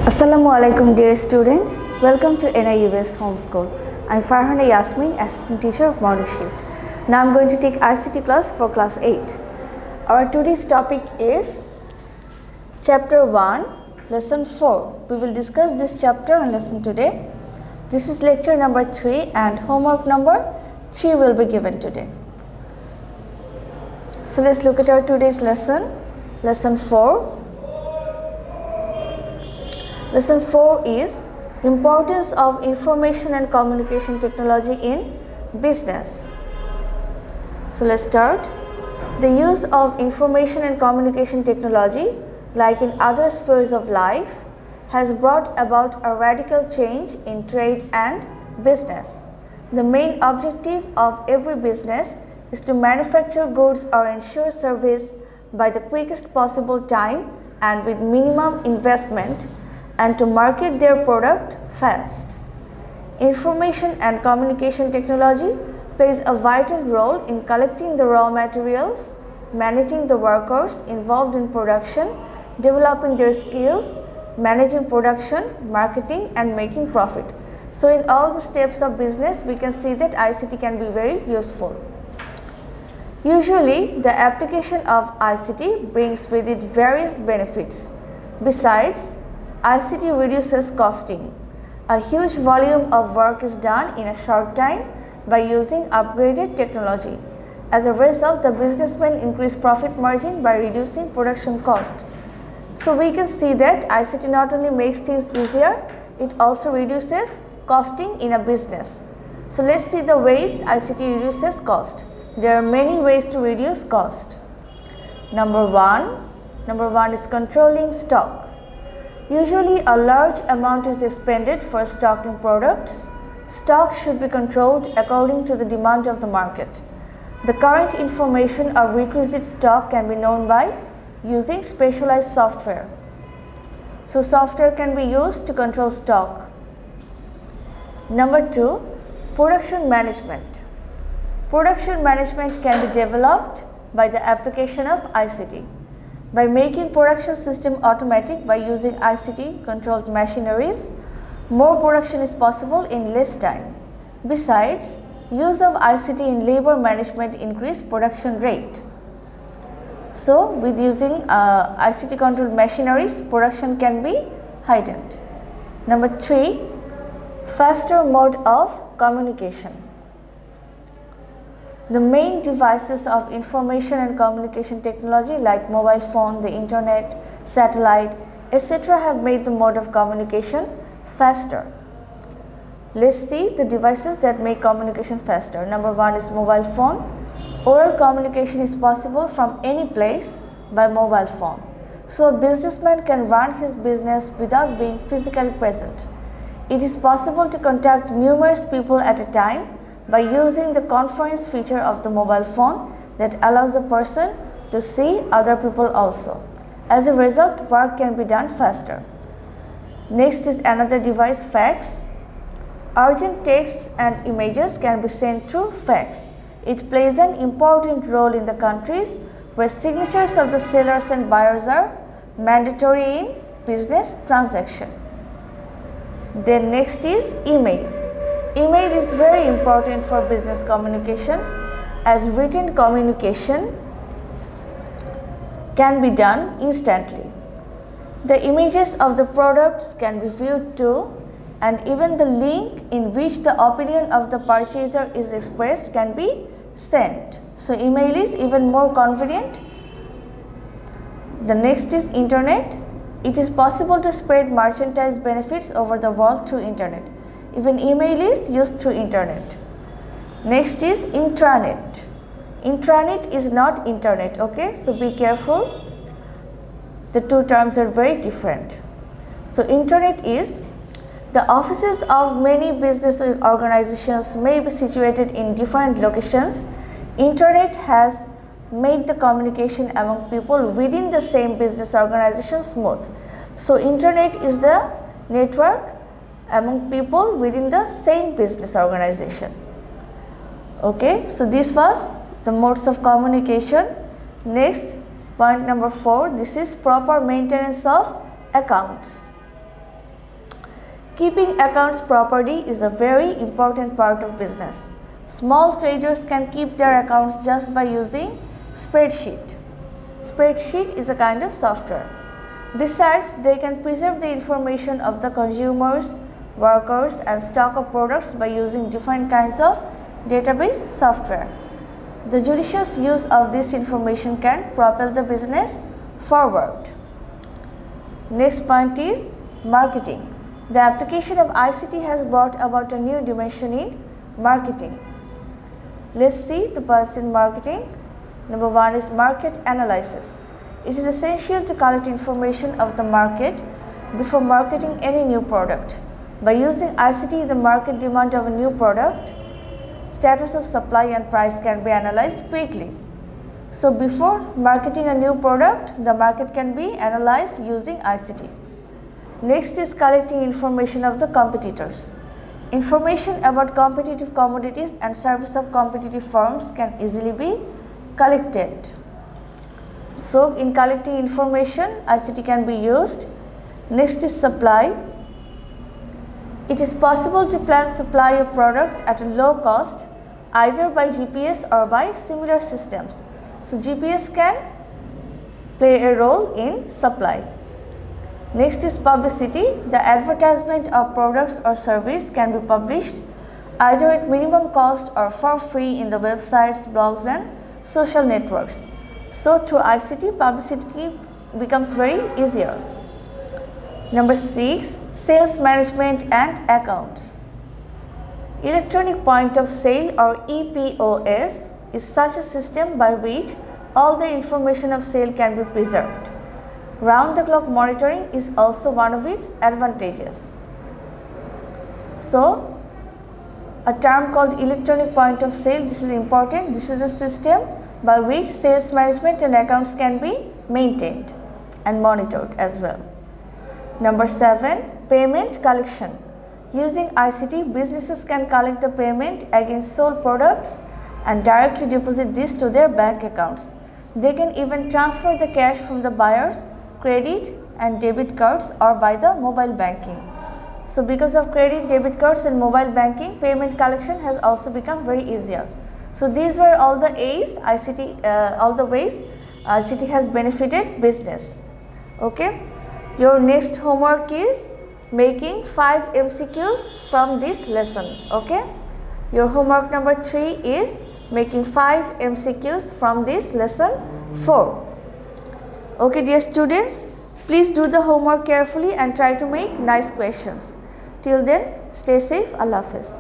Assalamu alaikum dear students, welcome to NIUS Homeschool. I am Farhana Yasmin, assistant teacher of morning shift. Now I am going to take ICT class for class 8. Our today's topic is Chapter 1, Lesson 4. We will discuss this chapter and lesson today. This is lecture number 3 and homework number 3 will be given today. So let's look at our today's lesson, Lesson 4. Lesson 4 is Importance of Information and Communication Technology in Business. So let's start. The use of information and communication technology, like in other spheres of life, has brought about a radical change in trade and business. The main objective of every business is to manufacture goods or ensure service by the quickest possible time and with minimum investment, and to market their product fast. Information and communication technology plays a vital role in collecting the raw materials, managing the workers involved in production, developing their skills, managing production, marketing, and making profit. So in all the steps of business, we can see that ICT can be very useful. Usually, the application of ICT brings with it various benefits. Besides, ICT reduces costing. A huge volume of work is done in a short time by using upgraded technology. As a result, the businessmen increase profit margin by reducing production cost. So we can see that ICT not only makes things easier, it also reduces costing in a business. So let's see the ways ICT reduces cost. There are many ways to reduce cost. Number one is controlling stock. Usually a large amount is expended for stocking products. Stock should be controlled according to the demand of the market. The current information of requisite stock can be known by using specialized software. So software can be used to control stock. Number 2, production management. Production management can be developed by the application of ICT. By making production system automatic by using ICT controlled machineries, more production is possible in less time. Besides, use of ICT in labor management increase production rate. So with using ICT controlled machineries, production can be heightened. Number 3, faster mode of communication. The main devices of information and communication technology like mobile phone, the internet, satellite, etc. have made the mode of communication faster. Let's see the devices that make communication faster. Number 1 is mobile phone. Oral communication is possible from any place by mobile phone. So a businessman can run his business without being physically present. It is possible to contact numerous people at a time by using the conference feature of the mobile phone that allows the person to see other people also. As a result, work can be done faster. Next is another device, fax. Urgent texts and images can be sent through fax. It plays an important role in the countries where signatures of the sellers and buyers are mandatory in business transaction. Then next is email. Email is very important for business communication, as written communication can be done instantly. The images of the products can be viewed too, and even the link in which the opinion of the purchaser is expressed can be sent. So email is even more convenient. The next is internet. It is possible to spread merchandise benefits over the world through internet. Even email is used through internet. Next is intranet. Intranet is not internet, okay? So be careful. The two terms are very different. So intranet is the offices of many business organizations may be situated in different locations. Internet has made the communication among people within the same business organization smooth. So internet is the network among people within the same business organization. Okay, so this was the modes of communication. Next, point number 4, this is proper maintenance of accounts. Keeping accounts properly is a very important part of business. Small traders can keep their accounts just by using spreadsheet. Spreadsheet is a kind of software. Besides, they can preserve the information of the consumers, workers and stock of products by using different kinds of database software. The judicious use of this information can propel the business forward. Next point is marketing. The application of ICT has brought about a new dimension in marketing. Let's see the parts in marketing. Number 1 is market analysis. It is essential to collect information of the market before marketing any new product. By using ICT, the market demand of a new product, status of supply and price can be analyzed quickly. So before marketing a new product, the market can be analyzed using ICT. Next is collecting information of the competitors. Information about competitive commodities and service of competitive firms can easily be collected. So in collecting information, ICT can be used. Next is supply. It is possible to plan supply of products at a low cost either by GPS or by similar systems. So GPS can play a role in supply. Next is publicity. The advertisement of products or service can be published either at minimum cost or for free in the websites, blogs and social networks. So through ICT, publicity becomes very easier. Number 6, sales management and accounts. Electronic point of sale or EPOS is such a system by which all the information of sale can be preserved. Round-the-clock monitoring is also one of its advantages. So, a term called electronic point of sale, this is important. This is a system by which sales management and accounts can be maintained and monitored as well. Number 7, payment collection. Using ICT, businesses can collect the payment against sold products and directly deposit this to their bank accounts. They can even transfer the cash from the buyer's credit and debit cards or by the mobile banking. So because of credit, debit cards and mobile banking, payment collection has also become very easier. So these were all the ways ICT has benefited business. Okay. Your next homework is making 5 MCQs from this lesson. Okay. Your homework number 3 is making 5 MCQs from this lesson 4. Okay dear students, please do the homework carefully and try to make nice questions. Till then, stay safe. Allah Hafiz.